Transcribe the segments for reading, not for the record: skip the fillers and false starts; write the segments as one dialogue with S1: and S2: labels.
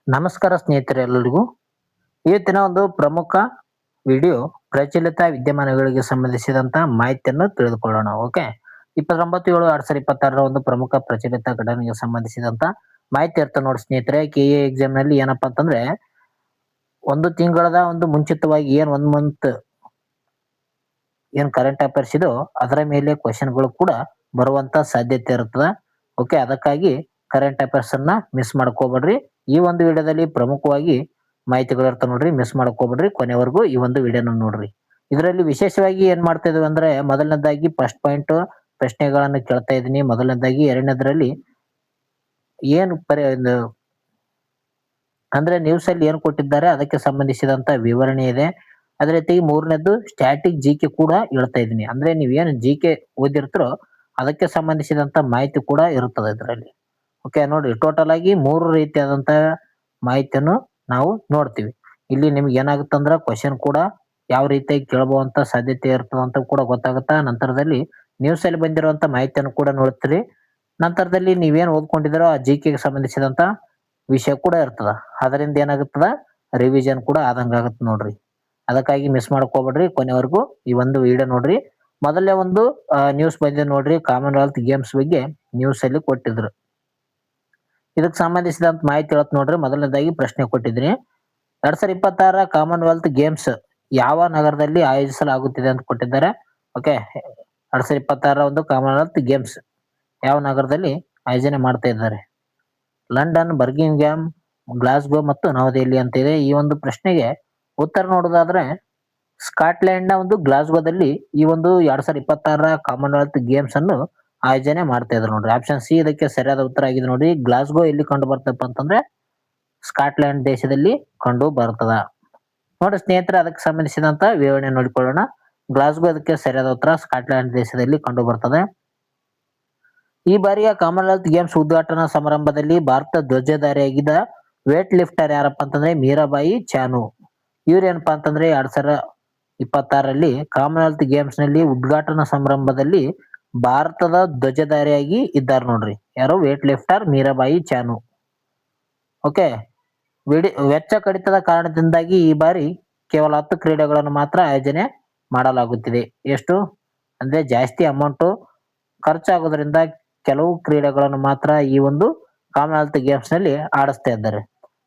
S1: ನಮಸ್ಕಾರ ಸ್ನೇಹಿತರೆಲ್ಲರಿಗೂ. ಇವತ್ತಿನ ಒಂದು ಪ್ರಮುಖ ವಿಡಿಯೋ ಪ್ರಚಲಿತ ವಿದ್ಯಮಾನಗಳಿಗೆ ಸಂಬಂಧಿಸಿದಂತ ಮಾಹಿತಿಯನ್ನು ತಿಳಿದುಕೊಳ್ಳೋಣ. ಓಕೆ, 29/7/2026 ಒಂದು ಪ್ರಮುಖ ಪ್ರಚಲಿತ ಘಟನೆಗೆ ಸಂಬಂಧಿಸಿದಂತ ಮಾಹಿತಿ ಇರ್ತದೆ ನೋಡಿ ಸ್ನೇಹಿತರೆ. KA ಎಕ್ಸಾಮ್ ನಲ್ಲಿ ಏನಪ್ಪಾ ಅಂತಂದ್ರೆ ಒಂದು ತಿಂಗಳದ ಒಂದು ಮುಂಚಿತವಾಗಿ ಒನ್ ಮಂತ್ ಕರೆಂಟ್ ಅಫೇರ್ಸ್ ಇದೋ ಅದರ ಮೇಲೆ ಕ್ವಶನ್ಗಳು ಕೂಡ ಬರುವಂತ ಸಾಧ್ಯತೆ ಇರ್ತದೆ. ಓಕೆ, ಅದಕ್ಕಾಗಿ ಕರೆಂಟ್ ಅಫೇರ್ಸ್ ಅನ್ನ ಮಿಸ್ ಮಾಡ್ಕೋಬೇಡ್ರಿ. ಈ ಒಂದು ವಿಡಿಯೋದಲ್ಲಿ ಪ್ರಮುಖವಾಗಿ ಮಾಹಿತಿಗಳು ಇರ್ತಾವ ನೋಡ್ರಿ, ಮಿಸ್ ಮಾಡ್ಕೋಬೇಡ್ರಿ. ಕೊನೆವರೆಗೂ ಈ ಒಂದು ವಿಡಿಯೋನ ನೋಡ್ರಿ. ಇದರಲ್ಲಿ ವಿಶೇಷವಾಗಿ ಏನ್ ಮಾಡ್ತಾ ಇದೀವಿ ಅಂದ್ರೆ, ಮೊದಲನೇದಾಗಿ ಫಸ್ಟ್ ಪಾಯಿಂಟ್ ಪ್ರಶ್ನೆಗಳನ್ನು ಕೇಳ್ತಾ ಇದೀನಿ. ಮೊದಲನೇದಾಗಿ ಎರಡನೇದ್ರಲ್ಲಿ ಏನು ಅಂದ್ರೆ ನ್ಯೂಸ್ ಅಲ್ಲಿ ಏನು ಕೊಟ್ಟಿದ್ದಾರೆ ಅದಕ್ಕೆ ಸಂಬಂಧಿಸಿದಂತ ವಿವರಣೆ ಇದೆ. ಅದೇ ರೀತಿ ಮೂರನೇದ್ದು ಸ್ಟ್ಯಾಟಿಕ್ ಜಿಕೆ ಕೂಡ ಹೇಳ್ತಾ ಇದೀನಿ. ಅಂದ್ರೆ ನೀವೇನು ಜಿಕೆ ಓದಿರ್ತೀರೋ ಅದಕ್ಕೆ ಸಂಬಂಧಿಸಿದಂತ ಮಾಹಿತಿ ಕೂಡ ಇರುತ್ತದೆ ಇದರಲ್ಲಿ. ಓಕೆ ನೋಡ್ರಿ, ಟೋಟಲ್ ಆಗಿ 3 ರೀತಿಯಾದಂತ ಮಾಹಿತಿಯನ್ನು ನಾವು ನೋಡ್ತೀವಿ. ಇಲ್ಲಿ ನಿಮ್ಗೆ ಏನಾಗುತ್ತಂದ್ರ ಕ್ವಶನ್ ಕೂಡ ಯಾವ ರೀತಿಯಾಗಿ ಕೇಳಬಹುದಂತ ಸಾಧ್ಯತೆ ಇರ್ತದಂತ ಕೂಡ ಗೊತ್ತಾಗುತ್ತಾ. ನಂತರದಲ್ಲಿ ನ್ಯೂಸ್ ಅಲ್ಲಿ ಬಂದಿರುವಂತ ಮಾಹಿತಿಯನ್ನು ಕೂಡ ನೋಡ್ತೀರಿ. ನಂತರದಲ್ಲಿ ನೀವೇನ್ ಓದ್ಕೊಂಡಿದ್ದೀರೋ ಆ ಜಿಕೆಗೆ ಸಂಬಂಧಿಸಿದಂತ ವಿಷಯ ಕೂಡ ಇರ್ತದ. ಅದರಿಂದ ಏನಾಗುತ್ತದ, ರಿವಿಷನ್ ಕೂಡ ಆದಂಗ ಆಗುತ್ತೆ ನೋಡ್ರಿ. ಅದಕ್ಕಾಗಿ ಮಿಸ್ ಮಾಡ್ಕೋಬೇಡ್ರಿ, ಕೊನೆವರೆಗೂ ಈ ಒಂದು ವಿಡಿಯೋ ನೋಡ್ರಿ. ಮೊದಲೇ ಒಂದು ನ್ಯೂಸ್ ಬಂದಿದೆ ನೋಡ್ರಿ, ಕಾಮನ್ವೆಲ್ತ್ ಗೇಮ್ಸ್ ಬಗ್ಗೆ ನ್ಯೂಸ್ ಅಲ್ಲಿ ಕೊಟ್ಟಿದ್ರು. ಇದಕ್ಕೆ ಸಂಬಂಧಿಸಿದಂತ ಮಾಹಿತಿ ಹೇಳತ್ ನೋಡ್ರಿ. ಮೊದಲನೇದಾಗಿ ಪ್ರಶ್ನೆ ಕೊಟ್ಟಿದ್ದೀನಿ, 2026 ಕಾಮನ್ವೆಲ್ತ್ ಗೇಮ್ಸ್ ಯಾವ ನಗರದಲ್ಲಿ ಆಯೋಜಿಸಲಾಗುತ್ತಿದೆ ಅಂತ ಕೊಟ್ಟಿದ್ದಾರೆ. ಓಕೆ, 2026 ಒಂದು ಕಾಮನ್ವೆಲ್ತ್ ಗೇಮ್ಸ್ ಯಾವ ನಗರದಲ್ಲಿ ಆಯೋಜನೆ ಮಾಡ್ತಾ ಇದ್ದಾರೆ? ಲಂಡನ್, ಬರ್ಮಿಂಗ್ಹ್ಯಾಮ್, ಗ್ಲಾಸ್ಗೋ ಮತ್ತು ನವದೆಹಲಿ ಅಂತ ಇದೆ. ಈ ಒಂದು ಪ್ರಶ್ನೆಗೆ ಉತ್ತರ ನೋಡೋದಾದ್ರೆ ಸ್ಕಾಟ್ಲೆಂಡ್ ನ ಒಂದು ಗ್ಲಾಸ್ಗೋದಲ್ಲಿ ಈ ಒಂದು 2026 ಕಾಮನ್ವೆಲ್ತ್ ಗೇಮ್ಸ್ ಅನ್ನು ಆಯೋಜನೆ ಮಾಡ್ತಾ ಇದ್ರು ನೋಡ್ರಿ. ಆಪ್ಷನ್ ಸಿ ಇದಕ್ಕೆ ಸರಿಯಾದ ಉತ್ತರ ಆಗಿದೆ ನೋಡಿ. ಗ್ಲಾಸ್ಗೋ ಎಲ್ಲಿ ಕಂಡು ಬರ್ತಪ್ಪ ಅಂತಂದ್ರೆ ಸ್ಕಾಟ್ಲೆಂಡ್ ದೇಶದಲ್ಲಿ ಕಂಡು ಬರ್ತದ ನೋಡಿ ಸ್ನೇಹಿತರೆ. ಅದಕ್ಕೆ ಸಂಬಂಧಿಸಿದಂತ ವಿವರಣೆ ನೋಡಿಕೊಳ್ಳೋಣ. ಗ್ಲಾಸ್ಗೋ ಅದಕ್ಕೆ ಸರಿಯಾದ ಉತ್ತರ, ಸ್ಕಾಟ್ಲೆಂಡ್ ದೇಶದಲ್ಲಿ ಕಂಡು ಬರ್ತದೆ. ಈ ಬಾರಿಯ ಕಾಮನ್ವೆಲ್ತ್ ಗೇಮ್ಸ್ ಉದ್ಘಾಟನಾ ಸಮಾರಂಭದಲ್ಲಿ ಭಾರತ ಧ್ವಜಧಾರಿಯಾಗಿದ್ದ ವೇಟ್ ಲಿಫ್ಟರ್ ಯಾರಪ್ಪ ಅಂತಂದ್ರೆ ಮೀರಾಬಾಯಿ ಚಾನು. ಇವ್ರೇನಪ್ಪಾ ಅಂತಂದ್ರೆ 2026ರಲ್ಲಿ ಕಾಮನ್ವೆಲ್ತ್ ಗೇಮ್ಸ್ ನಲ್ಲಿ ಉದ್ಘಾಟನಾ ಸಮಾರಂಭದಲ್ಲಿ ಭಾರತದ ಧ್ವಜಧಾರಿಯಾಗಿ ಇದ್ದಾರೆ ನೋಡ್ರಿ. ಯಾರು? Wait lifter Mirabai Chanu. Okay, ವೆಚ್ಚ ಕಡಿತದ ಕಾರಣದಿಂದಾಗಿ ಈ ಬಾರಿ ಕೇವಲ 10 ಕ್ರೀಡೆಗಳನ್ನು ಮಾತ್ರ ಆಯೋಜನೆ ಮಾಡಲಾಗುತ್ತಿದೆ. ಎಷ್ಟು ಅಂದ್ರೆ ಜಾಸ್ತಿ ಅಮೌಂಟ್ ಖರ್ಚಾಗೋದ್ರಿಂದ ಕೆಲವು ಕ್ರೀಡೆಗಳನ್ನು ಮಾತ್ರ ಈ ಒಂದು ಕಾಮನ್ವೆಲ್ತ್ ಗೇಮ್ಸ್ ನಲ್ಲಿ ಆಡಿಸ್ತಾ ಇದ್ದಾರೆ.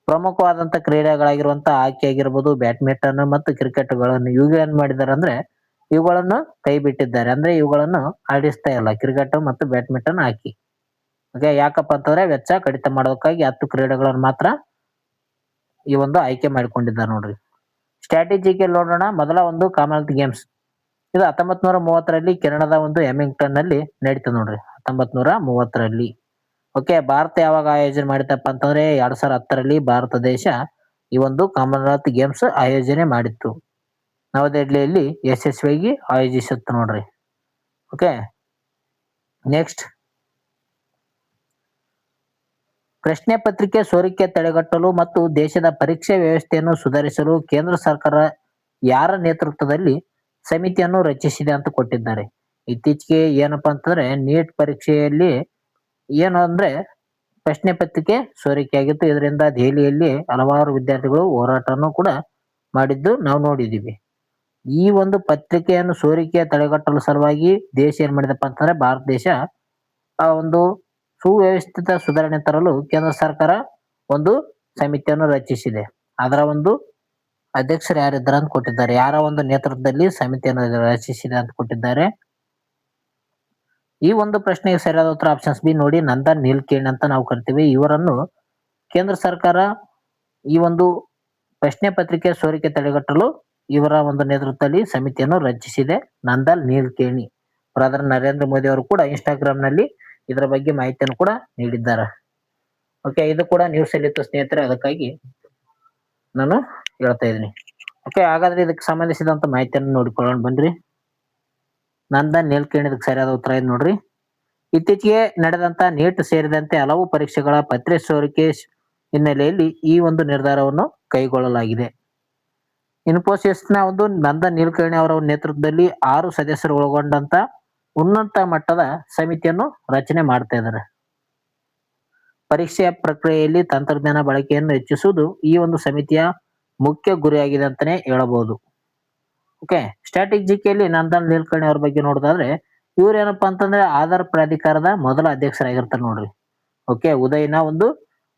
S1: ಪ್ರಮುಖವಾದಂತ ಕ್ರೀಡೆಗಳಾಗಿರುವಂತಹ ಹಾಕಿ ಆಗಿರ್ಬೋದು, ಬ್ಯಾಡ್ಮಿಂಟನ್ ಮತ್ತು ಕ್ರಿಕೆಟ್ಗಳನ್ನು ಏನ್ ಮಾಡಿದ್ದಾರೆ ಅಂದ್ರೆ ಇವುಗಳನ್ನು ಕೈ ಬಿಟ್ಟಿದ್ದಾರೆ. ಅಂದ್ರೆ ಇವುಗಳನ್ನು ಆಡಿಸ್ತಾ ಇಲ್ಲ, ಕ್ರಿಕೆಟ್ ಮತ್ತು ಬ್ಯಾಡ್ಮಿಂಟನ್, ಹಾಕಿ. ಓಕೆ, ಯಾಕಪ್ಪ ಅಂತಂದ್ರೆ ವೆಚ್ಚ ಕಡಿತ ಮಾಡೋದಕ್ಕಾಗಿ 10 ಕ್ರೀಡೆಗಳನ್ನು ಮಾತ್ರ ಈ ಒಂದು ಆಯ್ಕೆ ಮಾಡಿಕೊಂಡಿದ್ದಾರೆ ನೋಡ್ರಿ. ಸ್ಟ್ರಾಟಜಿಗೆ ನೋಡೋಣ. ಮೊದಲ ಒಂದು ಕಾಮನ್ವೆಲ್ತ್ ಗೇಮ್ಸ್ ಇದು 1930ರಲ್ಲಿ ಕೆನಡಾದ ಒಂದು ಹೆಮಿಂಗ್ಟನ್ ನಲ್ಲಿ ನಡೀತದೆ ನೋಡ್ರಿ. 1930ರಲ್ಲಿ. ಓಕೆ, ಭಾರತ ಯಾವಾಗ ಆಯೋಜನೆ ಮಾಡಿತಪ್ಪ ಅಂತಂದ್ರೆ 2010ರಲ್ಲಿ ಭಾರತ ದೇಶ ಈ ಒಂದು ಕಾಮನ್ವೆಲ್ತ್ ಗೇಮ್ಸ್ ಆಯೋಜನೆ ಮಾಡಿತ್ತು. ನವದೆಹಲಿಯಲ್ಲಿ ಯಶಸ್ವಿಯಾಗಿ ಆಯೋಜಿಸುತ್ತೆ ನೋಡ್ರಿ. ಓಕೆ, ನೆಕ್ಸ್ಟ್ ಪ್ರಶ್ನೆ ಪತ್ರಿಕೆ ಸೋರಿಕೆ ತಡೆಗಟ್ಟಲು ಮತ್ತು ದೇಶದ ಪರೀಕ್ಷೆ ವ್ಯವಸ್ಥೆಯನ್ನು ಸುಧಾರಿಸಲು ಕೇಂದ್ರ ಸರ್ಕಾರ ಯಾರ ನೇತೃತ್ವದಲ್ಲಿ ಸಮಿತಿಯನ್ನು ರಚಿಸಿದೆ ಅಂತ ಕೊಟ್ಟಿದ್ದಾರೆ. ಇತ್ತೀಚೆಗೆ ಏನಪ್ಪಾ ಅಂತಂದ್ರೆ ನೀಟ್ ಪರೀಕ್ಷೆಯಲ್ಲಿ ಏನು ಅಂದ್ರೆ ಪ್ರಶ್ನೆ ಪತ್ರಿಕೆ ಸೋರಿಕೆ ಆಗಿತ್ತು. ಇದರಿಂದ ದೆಹಲಿಯಲ್ಲಿ ಹಲವಾರು ವಿದ್ಯಾರ್ಥಿಗಳು ಹೋರಾಟವನ್ನು ಕೂಡ ಮಾಡಿದ್ದು ನಾವು ನೋಡಿದೀವಿ. ಈ ಒಂದು ಪತ್ರಿಕೆಯನ್ನು ಸೋರಿಕೆ ತಡೆಗಟ್ಟಲು ಸಲುವಾಗಿ ದೇಶ ಏನ್ ಮಾಡಿದಪ್ಪ ಅಂತಂದ್ರೆ ಭಾರತ ದೇಶ ಆ ಒಂದು ಸುವ್ಯವಸ್ಥಿತ ಸುಧಾರಣೆ ತರಲು ಕೇಂದ್ರ ಸರ್ಕಾರ ಒಂದು ಸಮಿತಿಯನ್ನು ರಚಿಸಿದೆ. ಅದರ ಒಂದು ಅಧ್ಯಕ್ಷರು ಯಾರಿದ್ದಾರೆ ಅಂತ ಕೊಟ್ಟಿದ್ದಾರೆ. ಯಾರ ಒಂದು ನೇತೃತ್ವದಲ್ಲಿ ಸಮಿತಿಯನ್ನು ರಚಿಸಿದೆ ಅಂತ ಕೊಟ್ಟಿದ್ದಾರೆ. ಈ ಒಂದು ಪ್ರಶ್ನೆಗೆ ಸರಿಯಾದ ಉತ್ತರ ಆಪ್ಷನ್ಸ್ ಬಿ ನೋಡಿ, ನಂದನ್ ನೀಲ್ಕೇಣಿ ಅಂತ ನಾವು ಕರಿತೀವಿ. ಇವರನ್ನು ಕೇಂದ್ರ ಸರ್ಕಾರ ಈ ಒಂದು ಪ್ರಶ್ನೆ ಪತ್ರಿಕೆ ಸೋರಿಕೆ ತಡೆಗಟ್ಟಲು ಇವರ ಒಂದು ನೇತೃತ್ವದಲ್ಲಿ ಸಮಿತಿಯನ್ನು ರಚಿಸಿದೆ. ನಂದನ್ ನೀಲ್ಕೇಣಿ. ಪ್ರಧಾನಿ ನರೇಂದ್ರ ಮೋದಿ ಅವರು ಕೂಡ ಇನ್ಸ್ಟಾಗ್ರಾಮ್ ನಲ್ಲಿ ಇದರ ಬಗ್ಗೆ ಮಾಹಿತಿಯನ್ನು ಕೂಡ ನೀಡಿದ್ದಾರೆ. ಓಕೆ, ಇದು ಕೂಡ ನ್ಯೂಸ್ ಅಲ್ಲಿ ಇತ್ತು ಸ್ನೇಹಿತರೆ, ಅದಕ್ಕಾಗಿ ನಾನು ಹೇಳ್ತಾ ಇದ್ದೀನಿ. ಓಕೆ, ಹಾಗಾದ್ರೆ ಇದಕ್ಕೆ ಸಂಬಂಧಿಸಿದಂತ ಮಾಹಿತಿಯನ್ನು ನೋಡಿಕೊಳ್ಳೋಣ ಬನ್ರಿ. ನಂದನ್ ನೀಲ್ಕೇಣಿ ಇದಕ್ಕೆ ಸರಿಯಾದ ಉತ್ತರ ಇದೆ ನೋಡ್ರಿ. ಇತ್ತೀಚೆಗೆ ನಡೆದಂತ ನೀಟ್ ಸೇರಿದಂತೆ ಹಲವು ಪರೀಕ್ಷೆಗಳ ಪತ್ರಿಕೆ ಸೋರಿಕೆ ಹಿನ್ನೆಲೆಯಲ್ಲಿ ಈ ಒಂದು ನಿರ್ಧಾರವನ್ನು ಕೈಗೊಳ್ಳಲಾಗಿದೆ. ಇನ್ಫೋಸಿಸ್ನ ಒಂದು ನಂದನ್ ನೀಲ್ಕೇಣಿ ಅವರ ನೇತೃತ್ವದಲ್ಲಿ 6 ಸದಸ್ಯರು ಒಳಗೊಂಡಂತ ಉನ್ನತ ಮಟ್ಟದ ಸಮಿತಿಯನ್ನು ರಚನೆ ಮಾಡ್ತಾ ಇದ್ದಾರೆ. ಪರೀಕ್ಷೆಯ ಪ್ರಕ್ರಿಯೆಯಲ್ಲಿ ತಂತ್ರಜ್ಞಾನ ಬಳಕೆಯನ್ನು ಹೆಚ್ಚಿಸುವುದು ಈ ಒಂದು ಸಮಿತಿಯ ಮುಖ್ಯ ಗುರಿಯಾಗಿದೆ ಅಂತಾನೆ ಹೇಳಬಹುದು. ಓಕೆ, ಸ್ಟ್ಯಾಟಿಕ್ ಜಿಕೆಯಲ್ಲಿ ನಂದನ್ ನೀಲ್ಕರ್ಣಿ ಅವ್ರ ಬಗ್ಗೆ ನೋಡೋದಾದ್ರೆ ಇವ್ರು ಏನಪ್ಪಾ ಅಂತಂದ್ರೆ ಆಧಾರ್ ಪ್ರಾಧಿಕಾರದ ಮೊದಲ ಅಧ್ಯಕ್ಷರಾಗಿರ್ತಾರೆ ನೋಡ್ರಿ. ಓಕೆ, ಉದಯನ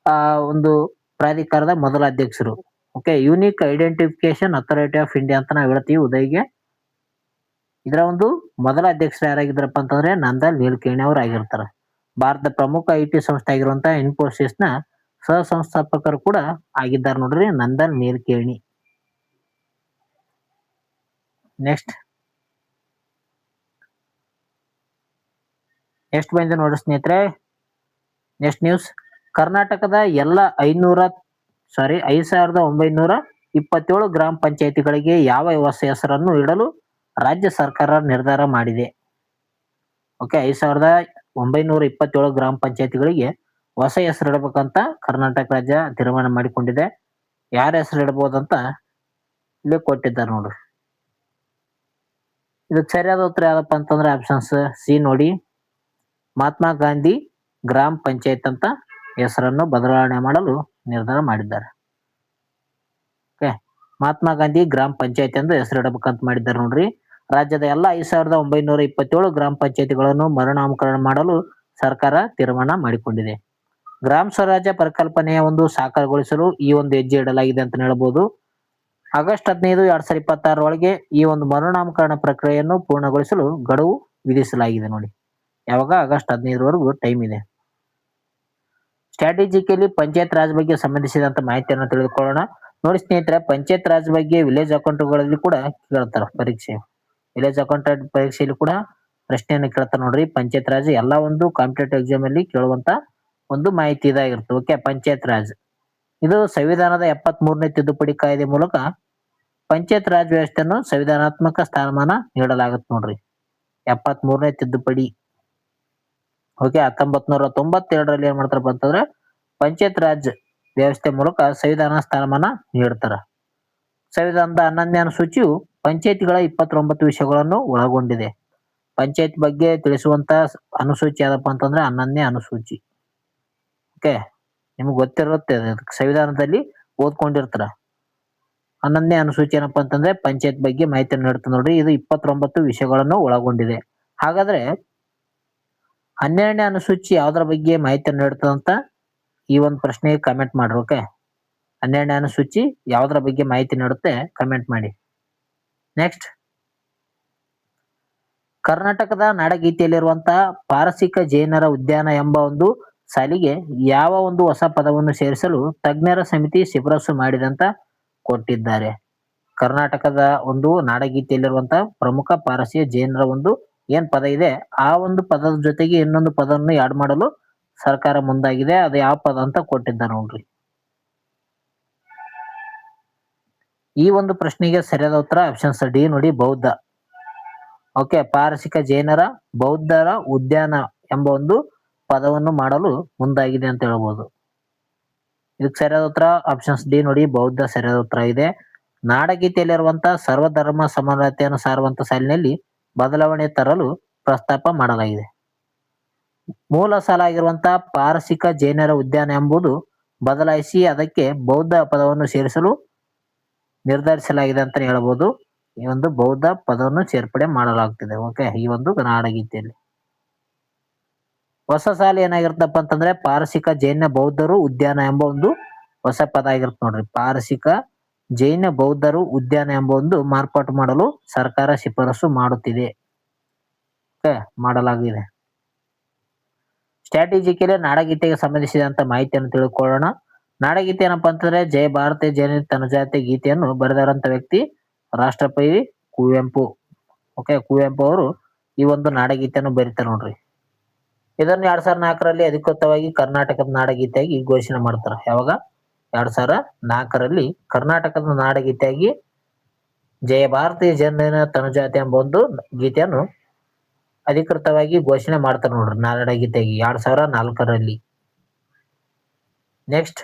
S1: ಆ ಒಂದು ಪ್ರಾಧಿಕಾರದ ಮೊದಲ ಅಧ್ಯಕ್ಷರು. Okay, unique identification authority of India ಅಂತ ನಾವು ಹೇಳ್ತೀವಿ ಉದಯ್ಗೆ. ಇದರ ಮೊದಲ ಅಧ್ಯಕ್ಷರು ಯಾರಾಗಿದ್ರಪ್ಪ ಅಂತಂದ್ರೆ ನಂದನ್ ನೀಲ್ಕರ್ಣಿ ಅವರು ಆಗಿರ್ತಾರೆ. ಭಾರತದ ಪ್ರಮುಖ ಐಟಿ ಸಂಸ್ಥೆ ಆಗಿರುವಂತಹ ಇನ್ಫೋಸಿಸ್ ನ ಸಹ ಸಂಸ್ಥಾಪಕರು ಕೂಡ ಆಗಿದ್ದಾರೆ ನೋಡ್ರಿ ನಂದನ್ ನೀಲ್ಕರ್ಣಿ. ನೆಕ್ಸ್ಟ್ ಬಂದ ನೋಡ್ರಿ ಸ್ನೇಹಿತರೆ, ನೆಕ್ಸ್ಟ್ ನ್ಯೂಸ್. ಕರ್ನಾಟಕದ ಎಲ್ಲ 5,927 ಗ್ರಾಮ ಪಂಚಾಯಿತಿಗಳಿಗೆ ಯಾವ ಹೊಸ ಹೆಸರನ್ನು ಇಡಲು ರಾಜ್ಯ ಸರ್ಕಾರ ನಿರ್ಧಾರ ಮಾಡಿದೆ. ಓಕೆ, 5,927 ಗ್ರಾಮ ಪಂಚಾಯಿತಿಗಳಿಗೆ ಹೊಸ ಹೆಸರು ಇಡಬೇಕಂತ ಕರ್ನಾಟಕ ರಾಜ್ಯ ತೀರ್ಮಾನ ಮಾಡಿಕೊಂಡಿದೆ. ಯಾರ ಹೆಸರು ಇಡಬಹುದಂತ ಇಲ್ಲಿ ಕೊಟ್ಟಿದ್ದಾರೆ ನೋಡ್ರಿ. ಇದಕ್ಕೆ ಸರಿಯಾದ ಉತ್ತರ ಯಾವ್ದಪ್ಪ ಅಂತಂದ್ರೆ ಆಪ್ಷನ್ಸ್ ಸಿ ನೋಡಿ, ಮಹಾತ್ಮ ಗಾಂಧಿ ಗ್ರಾಮ ಪಂಚಾಯತ್ ಅಂತ ಹೆಸರನ್ನು ಬದಲಾವಣೆ ಮಾಡಲು ನಿರ್ಧಾರ ಮಾಡಿದ್ದಾರೆ. ಓಕೆ, ಮಹಾತ್ಮ ಗಾಂಧಿ ಗ್ರಾಮ ಪಂಚಾಯತ್ ಎಂದು ಹೆಸರಿಡಬೇಕಂತ ಮಾಡಿದ್ದಾರೆ ನೋಡ್ರಿ. ರಾಜ್ಯದ ಎಲ್ಲ 5,927 ಗ್ರಾಮ ಪಂಚಾಯತಿಗಳನ್ನು ಮರುನಾಮಕರಣ ಮಾಡಲು ಸರ್ಕಾರ ತೀರ್ಮಾನ ಮಾಡಿಕೊಂಡಿದೆ. ಗ್ರಾಮ ಸ್ವರಾಜ್ಯ ಪರಿಕಲ್ಪನೆಯ ಸಾಕಾರಗೊಳಿಸಲು ಈ ಹೆಜ್ಜೆ ಇಡಲಾಗಿದೆ ಅಂತ ಹೇಳ್ಬೋದು. ಆಗಸ್ಟ್ 15, 2026 ಒಳಗೆ ಈ ಮರುನಾಮಕರಣ ಪ್ರಕ್ರಿಯೆಯನ್ನು ಪೂರ್ಣಗೊಳಿಸಲು ಗಡುವು ವಿಧಿಸಲಾಗಿದೆ ನೋಡಿ. ಯಾವಾಗ? ಆಗಸ್ಟ್ 15 ಟೈಮ್ ಇದೆ. ಸ್ಟ್ರಾಟಜಿಕಲಿ ಪಂಚಾಯತ್ ರಾಜ್ ಬಗ್ಗೆ ಸಂಬಂಧಿಸಿದಂತ ಮಾಹಿತಿಯನ್ನು ತಿಳಿದುಕೊಳ್ಳೋಣ. ನೋಡಿ ಸ್ನೇಹಿತರೆ, ಪಂಚಾಯತ್ ರಾಜ್ ಬಗ್ಗೆ ವಿಲೇಜ್ ಅಕೌಂಟ್ಗಳಲ್ಲಿ ಕೂಡ ಕೇಳ್ತಾರ ಪರೀಕ್ಷೆ. ವಿಲೇಜ್ ಅಕೌಂಟೆಂಟ್ ಪರೀಕ್ಷೆಯಲ್ಲಿ ಕೂಡ ಪ್ರಶ್ನೆಯನ್ನು ಕೇಳ್ತಾರೆ ನೋಡ್ರಿ. ಪಂಚಾಯತ್ ರಾಜ್ ಎಲ್ಲ ಕಾಂಪಿಟೇಟಿವ್ ಎಕ್ಸಾಮ್ ಅಲ್ಲಿ ಕೇಳುವಂತ ಮಾಹಿತಿ ಇದಾಗಿರುತ್ತೆ. ಓಕೆ, ಪಂಚಾಯತ್ ರಾಜ್ ಇದು ಸಂವಿಧಾನದ 73ನೇ ತಿದ್ದುಪಡಿ ಕಾಯ್ದೆ ಮೂಲಕ ಪಂಚಾಯತ್ ರಾಜ್ ವ್ಯವಸ್ಥೆಯನ್ನು ಸಂವಿಧಾನಾತ್ಮಕ ಸ್ಥಾನಮಾನ ನೀಡಲಾಗುತ್ತೆ ನೋಡ್ರಿ. 73ನೇ ತಿದ್ದುಪಡಿ. ಓಕೆ, 1992ರಲ್ಲಿ ಏನ್ ಮಾಡ್ತಾರಪ್ಪ ಅಂತಂದ್ರೆ ಪಂಚಾಯತ್ ರಾಜ್ ವ್ಯವಸ್ಥೆ ಮೂಲಕ ಸಂವಿಧಾನ ಸ್ಥಾನಮಾನ ನೀಡ್ತಾರ. ಸಂವಿಧಾನದ 11ನೇ ಅನುಸೂಚಿಯು ಪಂಚಾಯತಿಗಳ 29 ವಿಷಯಗಳನ್ನು ಒಳಗೊಂಡಿದೆ. ಪಂಚಾಯತ್ ಬಗ್ಗೆ ತಿಳಿಸುವಂತ ಅನುಸೂಚಿ ಯಾವ್ದಪ್ಪ ಅಂತಂದ್ರೆ 11ನೇ ಅನುಸೂಚಿ. ಓಕೆ, ನಿಮ್ಗೆ ಗೊತ್ತಿರುತ್ತೆ, ಸಂವಿಧಾನದಲ್ಲಿ ಓದ್ಕೊಂಡಿರ್ತಾರ. 11ನೇ ಅನುಸೂಚಿ ಏನಪ್ಪಾ ಅಂತಂದ್ರೆ ಪಂಚಾಯತ್ ಬಗ್ಗೆ ಮಾಹಿತಿಯನ್ನು ನೀಡುತ್ತೆ ನೋಡ್ರಿ. ಇದು 29 ವಿಷಯಗಳನ್ನು ಒಳಗೊಂಡಿದೆ. ಹಾಗಾದ್ರೆ 12ನೇ ಅನುಸೂಚಿ ಯಾವ್ದ್ರ ಬಗ್ಗೆ ಮಾಹಿತಿಯನ್ನು ನೀಡುತ್ತದಂತ ಈ ಪ್ರಶ್ನೆಗೆ ಕಮೆಂಟ್ ಮಾಡ್ರಿ. ಓಕೆ, 12ನೇ ಅನುಸೂಚಿ ಯಾವ್ದ್ರ ಬಗ್ಗೆ ಮಾಹಿತಿ ನೀಡುತ್ತೆ ಕಮೆಂಟ್ ಮಾಡಿ. ನೆಕ್ಸ್ಟ್, ಕರ್ನಾಟಕದ ನಾಡಗೀತೆಯಲ್ಲಿರುವಂತಹ ಪಾರಸಿಕ ಜೈನರ ಉದ್ಯಾನ ಎಂಬ ಸಾಲಿಗೆ ಯಾವ ಹೊಸ ಪದವನ್ನು ಸೇರಿಸಲು ತಜ್ಞರ ಸಮಿತಿ ಶಿಫಾರಸು ಮಾಡಿದಂತ ಕೊಟ್ಟಿದ್ದಾರೆ. ಕರ್ನಾಟಕದ ನಾಡಗೀತೆಯಲ್ಲಿರುವಂತಹ ಪ್ರಮುಖ ಪಾರಸಿಕ ಜೈನರ ಏನ್ ಪದ ಇದೆ ಆ ಪದದ ಜೊತೆಗೆ ಇನ್ನೊಂದು ಪದವನ್ನು ಆಡ್ ಮಾಡಲು ಸರ್ಕಾರ ಮುಂದಾಗಿದೆ. ಅದು ಯಾವ ಪದ ಅಂತ ಕೊಟ್ಟಿದ್ದಾರೆ ನೋಡ್ರಿ. ಈ ಪ್ರಶ್ನೆಗೆ ಸರಿಯಾದ ಉತ್ತರ ಆಪ್ಷನ್ಸ್ ಡಿ ನೋಡಿ, ಬೌದ್ಧ. ಓಕೆ, ಪಾರಸಿಕ ಜೈನರ ಬೌದ್ಧರ ಉದ್ಯಾನ ಎಂಬ ಪದವನ್ನು ಮಾಡಲು ಮುಂದಾಗಿದೆ ಅಂತ ಹೇಳ್ಬೋದು. ಇದಕ್ಕೆ ಸರಿಯಾದ ಉತ್ತರ ಆಪ್ಷನ್ಸ್ ಡಿ ನೋಡಿ, ಬೌದ್ಧ ಸರಿಯಾದ ಉತ್ತರ ಇದೆ. ನಾಡಗೀತೆಯಲ್ಲಿರುವಂತಹ ಸರ್ವಧರ್ಮ ಸಮಾನತೆಯನ್ನು ಸಾರುವಂತ ಸಾಲಿನಲ್ಲಿ ಬದಲಾವಣೆ ತರಲು ಪ್ರಸ್ತಾಪ ಮಾಡಲಾಗಿದೆ. ಮೂಲ ಸಾಲಾಗಿರುವಂತಹ ಪಾರಸಿಕ ಜೈನರ ಉದ್ಯಾನ ಎಂಬುದು ಬದಲಾಯಿಸಿ ಅದಕ್ಕೆ ಬೌದ್ಧ ಪದವನ್ನು ಸೇರಿಸಲು ನಿರ್ಧರಿಸಲಾಗಿದೆ ಅಂತ ಹೇಳ್ಬೋದು. ಈ ಬೌದ್ಧ ಪದವನ್ನು ಸೇರ್ಪಡೆ ಮಾಡಲಾಗ್ತಿದೆ. ಓಕೆ, ಈ ನಾಡಗೀತೆಯಲ್ಲಿ ಹೊಸ ಸಾಲು ಏನಾಗಿರ್ತಪ್ಪ ಅಂತಂದ್ರೆ ಪಾರಸಿಕ ಜೈನ ಬೌದ್ಧರು ಉದ್ಯಾನ ಎಂಬ ಹೊಸ ಪದ ಆಗಿರುತ್ತೆ ನೋಡ್ರಿ. ಪಾರಸಿಕ ಜೈನ ಬೌದ್ಧರು ಉದ್ಯಾನ ಎಂಬ ಮಾರ್ಪಾಟು ಮಾಡಲು ಸರ್ಕಾರ ಶಿಫಾರಸು ಮಾಡುತ್ತಿದೆ. ಓಕೆ, ಮಾಡಲಾಗಿದೆ. ಸ್ಟ್ರಾಟಜಿಕಲಿ ನಾಡಗೀತೆಗೆ ಸಂಬಂಧಿಸಿದಂತ ಮಾಹಿತಿಯನ್ನು ತಿಳ್ಕೊಳ್ಳೋಣ. ನಾಡಗೀತೆ ಏನಪ್ಪಾ ಅಂತಂದ್ರೆ ಜಯ ಭಾರತೀಯ ಜನನಿ ತನುಜಾತೆ ಗೀತೆಯನ್ನು ಬರೆದಾರಂತ ವ್ಯಕ್ತಿ ರಾಷ್ಟ್ರಪತಿ ಕುವೆಂಪು. ಓಕೆ, ಕುವೆಂಪು ಅವರು ಈ ನಾಡಗೀತೆಯನ್ನು ಬರೀತಾರೆ ನೋಡ್ರಿ. ಇದನ್ನು 2004ರಲ್ಲಿ ಅಧಿಕೃತವಾಗಿ ಕರ್ನಾಟಕದ ನಾಡಗೀತೆಯಾಗಿ ಘೋಷಣೆ ಮಾಡ್ತಾರೆ. ಯಾವಾಗ? 2004ರಲ್ಲಿ ಕರ್ನಾಟಕದ ನಾಡಗೀತೆಯಾಗಿ ಜಯ ಭಾರತೀಯ ಜನನ ತನುಜಾತೆ ಎಂಬ ಗೀತೆಯನ್ನು ಅಧಿಕೃತವಾಗಿ ಘೋಷಣೆ ಮಾಡ್ತಾರೆ ನೋಡ್ರಿ ನಾಡಗೀತೆಯಾಗಿ 2004ರಲ್ಲಿ. ನೆಕ್ಸ್ಟ್,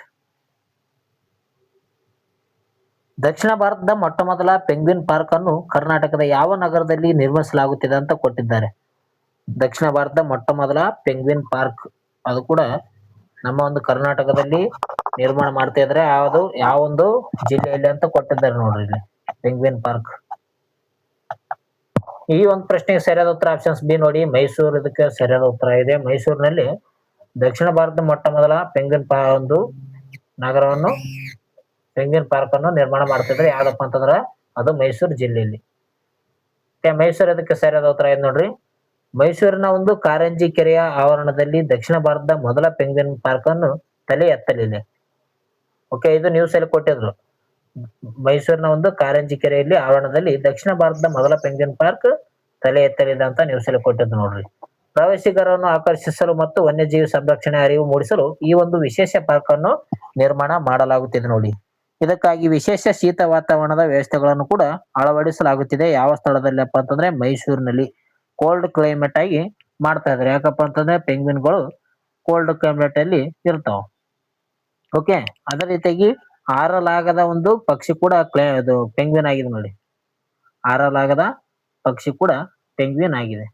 S1: ದಕ್ಷಿಣ ಭಾರತದ ಮೊಟ್ಟ ಮೊದಲ ಪೆಂಗ್ವಿನ್ ಪಾರ್ಕ್ ಅನ್ನು ಕರ್ನಾಟಕದ ಯಾವ ನಗರದಲ್ಲಿ ನಿರ್ಮಿಸಲಾಗುತ್ತಿದೆ ಅಂತ ಕೊಟ್ಟಿದ್ದಾರೆ. ದಕ್ಷಿಣ ಭಾರತದ ಮೊಟ್ಟ ಮೊದಲ ಪೆಂಗ್ವಿನ್ ಪಾರ್ಕ್ ಅದು ಕೂಡ ನಮ್ಮ ಒಂದು ಕರ್ನಾಟಕದಲ್ಲಿ ನಿರ್ಮಾಣ ಮಾಡ್ತಾ ಇದ್ರೆ ಯಾವುದು ಯಾವ ಒಂದು ಜಿಲ್ಲೆಯಲ್ಲಿ ಅಂತ ಕೊಟ್ಟಿದ್ದಾರೆ ನೋಡ್ರಿ ಇಲ್ಲಿ ಪೆಂಗ್ವಿನ್ ಪಾರ್ಕ್. ಈ ಒಂದು ಪ್ರಶ್ನೆಗೆ ಸರಿಯಾದ ಉತ್ತರ ಆಪ್ಷನ್ಸ್ ಬಿ ನೋಡಿ, ಮೈಸೂರು ಇದಕ್ಕೆ ಸರಿಯಾದ ಉತ್ತರ ಇದೆ. ಮೈಸೂರಿನಲ್ಲಿ ದಕ್ಷಿಣ ಭಾರತದ ಮೊಟ್ಟ ಮೊದಲ ಒಂದು ನಗರವನ್ನು ಪೆಂಗ್ವಿನ್ ಪಾರ್ಕ್ ಅನ್ನು ನಿರ್ಮಾಣ ಮಾಡ್ತಿದ್ರೆ ಯಾವ್ದಪ್ಪ ಅಂತಂದ್ರ ಅದು ಮೈಸೂರು ಜಿಲ್ಲೆಯಲ್ಲಿ. ಮೈಸೂರು ಅದಕ್ಕೆ ಸರಿಯಾದ ಉತ್ತರ ಇದೆ ನೋಡ್ರಿ. ಮೈಸೂರಿನ ಒಂದು ಕಾರಂಜಿ ಕೆರೆಯ ಆವರಣದಲ್ಲಿ ದಕ್ಷಿಣ ಭಾರತದ ಮೊದಲ ಪೆಂಗ್ವಿನ್ ಪಾರ್ಕ್ ಅನ್ನು ತಲೆ ಎತ್ತಲಿದೆ. ಓಕೆ, ಇದು ನ್ಯೂಸ್ ಅಲ್ಲಿ ಕೊಟ್ಟಿದ್ರು. ಮೈಸೂರಿನ ಒಂದು ಕಾರಂಜಿ ಕೆರೆಯಲ್ಲಿ ಆವರಣದಲ್ಲಿ ದಕ್ಷಿಣ ಭಾರತದ ಮೊದಲ ಪೆಂಗ್ವಿನ್ ಪಾರ್ಕ್ ತಲೆ ಎತ್ತಲಿದೆ ಅಂತ ನ್ಯೂಸ್ ಅಲ್ಲಿ ಕೊಟ್ಟಿದ್ದು ನೋಡ್ರಿ. ಪ್ರವಾಸಿಗರನ್ನು ಆಕರ್ಷಿಸಲು ಮತ್ತು ವನ್ಯಜೀವಿ ಸಂರಕ್ಷಣೆ ಅರಿವು ಮೂಡಿಸಲು ಈ ಒಂದು ವಿಶೇಷ ಪಾರ್ಕ್ ಅನ್ನು ನಿರ್ಮಾಣ ಮಾಡಲಾಗುತ್ತಿದೆ ನೋಡಿ. ಇದಕ್ಕಾಗಿ ವಿಶೇಷ ಶೀತ ವಾತಾವರಣದ ವ್ಯವಸ್ಥೆಗಳನ್ನು ಕೂಡ ಅಳವಡಿಸಲಾಗುತ್ತಿದೆ. ಯಾವ ಸ್ಥಳದಲ್ಲಪ್ಪ ಅಂತಂದ್ರೆ ಮೈಸೂರಿನಲ್ಲಿ ಕೋಲ್ಡ್ ಕ್ಲೈಮೇಟ್ ಆಗಿ ಮಾಡ್ತಾ ಇದ್ದಾರೆ. ಯಾಕಪ್ಪ ಅಂತಂದ್ರೆ ಪೆಂಗ್ವಿನ್ಗಳು ಕೋಲ್ಡ್ ಕ್ಲೈಮೇಟ್ ಅಲ್ಲಿ ಇರ್ತಾವ. ಓಕೆ, ಅದೇ ರೀತಿಯಾಗಿ ಆರಲಾಗದ ಒಂದು ಪಕ್ಷಿ ಕೂಡ ಅದು ಪೆಂಗ್ವಿನ್ ಆಗಿದೆ ನೋಡಿ. ಆರಲಾಗದ ಪಕ್ಷಿ ಕೂಡ ಪೆಂಗ್ವಿನ್ ಆಗಿದೆ.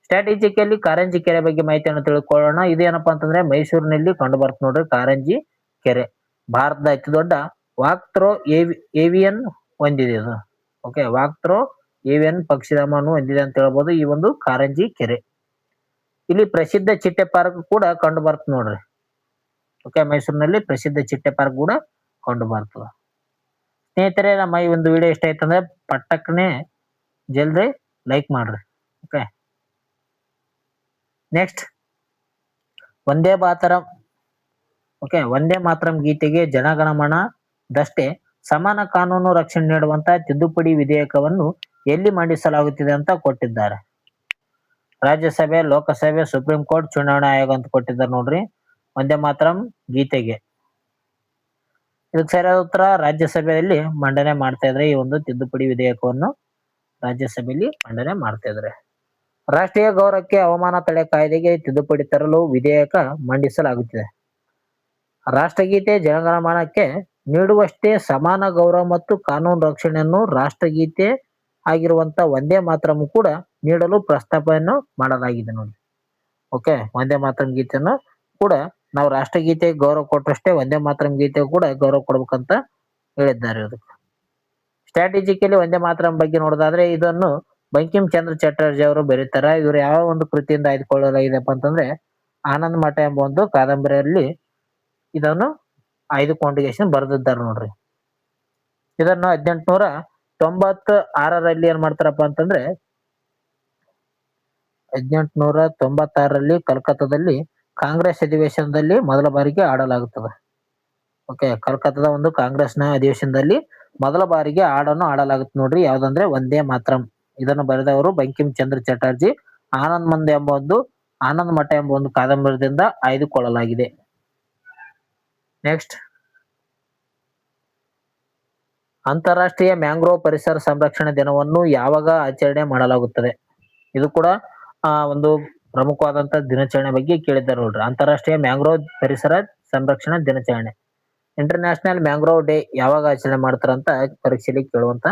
S1: ಸ್ಟ್ರಾಟಜಿಕಲ್ಲಿ ಕಾರಂಜಿ ಕೆರೆ ಬಗ್ಗೆ ಮಾಹಿತಿಯನ್ನು ತಿಳ್ಕೊಳ್ಳೋಣ. ಇದೇನಪ್ಪಾ ಅಂತಂದ್ರೆ ಮೈಸೂರಿನಲ್ಲಿ ಕಂಡು ಬರುತ್ತೆ ನೋಡ್ರಿ ಕಾರಂಜಿ ಕೆರೆ. ಭಾರತದ ಅತಿ ದೊಡ್ಡ ವಾಕ್ಥ್ರೋ ಏವಿಯನ್ ಹೊಂದಿದೆ ಇದು. ಓಕೆ, ವಾಕ್ಥ್ರೋ ಏವಿಯನ್ ಪಕ್ಷಿಧಾಮವನ್ನು ಹೊಂದಿದೆ ಅಂತ ಹೇಳ್ಬೋದು ಈ ಒಂದು ಕಾರಂಜಿ ಕೆರೆ. ಇಲ್ಲಿ ಪ್ರಸಿದ್ಧ ಚಿಟ್ಟೆ ಪಾರ್ಕ್ ಕೂಡ ಕಂಡು ಬರುತ್ತೆ ನೋಡ್ರಿ. ಓಕೆ, ಮೈಸೂರಿನಲ್ಲಿ ಪ್ರಸಿದ್ಧ ಚಿಟ್ಟೆ ಪಾರ್ಕ್ ಕೂಡ ಕಂಡು ಬರ್ತದೆ. ಸ್ನೇಹಿತರೆ, ನಮ್ಮ ಈ ಒಂದು ವಿಡಿಯೋ ಇಷ್ಟ ಆಯ್ತು ಅಂದ್ರೆ ಪಟ್ಟಕ್ಕನೆ ಜಲ್ದಿ ಲೈಕ್ ಮಾಡ್ರಿ. Okay, next Vande Mataram. Okay, Vande Mataram ಗೀತೆಗೆ ಜನಗಣಮನ ದಷ್ಟೇ ಸಮಾನ ಕಾನೂನು ರಕ್ಷಣೆ ನೀಡುವಂತ ತಿದ್ದುಪಡಿ ವಿಧೇಯಕವನ್ನು ಎಲ್ಲಿ ಮಂಡಿಸಲಾಗುತ್ತಿದೆ ಅಂತ ಕೊಟ್ಟಿದ್ದಾರೆ. ರಾಜ್ಯಸಭೆ, ಲೋಕಸಭೆ, ಸುಪ್ರೀಂ ಕೋರ್ಟ್, ಚುನಾವಣಾ ಆಯೋಗ ಅಂತ ಕೊಟ್ಟಿದ್ದಾರೆ ನೋಡ್ರಿ ವಂದೇ ಮಾತರಂ ಗೀತೆಗೆ. ಇದಕ್ಕೆ ಸರಿಯಾದ ಉತ್ತರ ರಾಜ್ಯಸಭೆಯಲ್ಲಿ ಮಂಡನೆ ಮಾಡ್ತಾ ಇದ್ರೆ ಈ ಒಂದು ತಿದ್ದುಪಡಿ ವಿಧೇಯಕವನ್ನು ರಾಜ್ಯಸಭೆಯಲ್ಲಿ ಮಂಡನೆ ಮಾಡ್ತಾ ಇದ್ರೆ. ರಾಷ್ಟ್ರೀಯ ಗೌರವಕ್ಕೆ ಅವಮಾನ ತಡೆ ಕಾಯ್ದೆಗೆ ತಿದ್ದುಪಡಿ ತರಲು ವಿಧೇಯಕ ಮಂಡಿಸಲಾಗುತ್ತಿದೆ. ರಾಷ್ಟ್ರಗೀತೆ ಜನಗಣಮನಕ್ಕೆ ನೀಡುವಷ್ಟೇ ಸಮಾನ ಗೌರವ ಮತ್ತು ಕಾನೂನು ರಕ್ಷಣೆಯನ್ನು ರಾಷ್ಟ್ರಗೀತೆ ಆಗಿರುವಂತ ವಂದೇ ಮಾತರಂ ಕೂಡ ನೀಡಲು ಪ್ರಸ್ತಾಪವನ್ನು ಮಾಡಲಾಗಿದೆ ನೋಡಿ. ಓಕೆ, ವಂದೇ ಮಾತರಂ ಗೀತೆಯನ್ನು ಕೂಡ ನಾವು ರಾಷ್ಟ್ರಗೀತೆಗೆ ಗೌರವ ಕೊಟ್ಟಷ್ಟೇ ವಂದೇ ಮಾತರಂ ಗೀತೆ ಕೂಡ ಗೌರವ ಕೊಡ್ಬೇಕಂತ ಹೇಳಿದ್ದಾರೆ. ಅದಕ್ಕೆ ಸ್ಟ್ರಾಟಜಿಕಲಿ ವಂದೇ ಮಾತರಂ ಬಗ್ಗೆ ನೋಡೋದಾದ್ರೆ ಇದನ್ನು ಬಂಕಿಂ ಚಂದ್ರ ಚಟರ್ಜಿ ಅವರು ಬರೀತಾರೆ. ಇವರು ಯಾವ ಒಂದು ಕೃತಿಯಿಂದ ಆಯ್ದುಕೊಳ್ಳಲಾಗಿದೆಪ್ಪ ಅಂತಂದ್ರೆ ಆನಂದ್ ಮಠ ಎಂಬ ಒಂದು ಕಾದಂಬರಿಯಲ್ಲಿ ಇದನ್ನು ಆಯ್ದುಕೊಂಡು ಬರೆದಿದ್ದಾರೆ ನೋಡ್ರಿ. ಇದನ್ನು 1896ರಲ್ಲಿ ಏನ್ ಮಾಡ್ತಾರಪ್ಪ ಅಂತಂದ್ರೆ 1896ರಲ್ಲಿ ಕಲ್ಕತ್ತಾದಲ್ಲಿ ಕಾಂಗ್ರೆಸ್ ಅಧಿವೇಶನದಲ್ಲಿ ಮೊದಲ ಬಾರಿಗೆ ಆಡಲಾಗುತ್ತದೆ. ಓಕೆ, ಕಲ್ಕತ್ತಾದ ಒಂದು ಕಾಂಗ್ರೆಸ್ನ ಅಧಿವೇಶನದಲ್ಲಿ ಮೊದಲ ಬಾರಿಗೆ ಹಾಡನ್ನು ಆಡಲಾಗುತ್ತೆ ನೋಡ್ರಿ. ಯಾವ್ದಂದ್ರೆ ವಂದೇ ಮಾತರಂ. ಇದನ್ನು ಬರೆದವರು ಬಂಕಿಂ ಚಂದ್ರ ಚಟರ್ಜಿ. ಆನಂದ್ ಮಠ ಎಂಬ ಒಂದು ಕಾದಂಬರಿಯಿಂದ ಆಯ್ದುಕೊಳ್ಳಲಾಗಿದೆ. ನೆಕ್ಸ್ಟ್, ಅಂತಾರಾಷ್ಟ್ರೀಯ ಮ್ಯಾಂಗ್ರೋವ್ ಪರಿಸರ ಸಂರಕ್ಷಣೆ ದಿನವನ್ನು ಯಾವಾಗ ಆಚರಣೆ ಮಾಡಲಾಗುತ್ತದೆ? ಇದು ಕೂಡ ಒಂದು ಪ್ರಮುಖವಾದಂತ ದಿನಾಚರಣೆ ಬಗ್ಗೆ ಕೇಳಿದ್ದಾರೆ ನೋಡ್ರಿ. ಅಂತಾರಾಷ್ಟ್ರೀಯ ಮ್ಯಾಂಗ್ರೋವ್ ಪರಿಸರ ಸಂರಕ್ಷಣಾ ದಿನಾಚರಣೆ, ಇಂಟರ್ನ್ಯಾಷನಲ್ ಮ್ಯಾಂಗ್ರೋವ್ ಡೇ ಯಾವಾಗ ಆಚರಣೆ ಮಾಡ್ತಾರಂತ ಪರೀಕ್ಷೆಯಲ್ಲಿ ಕೇಳುವಂತ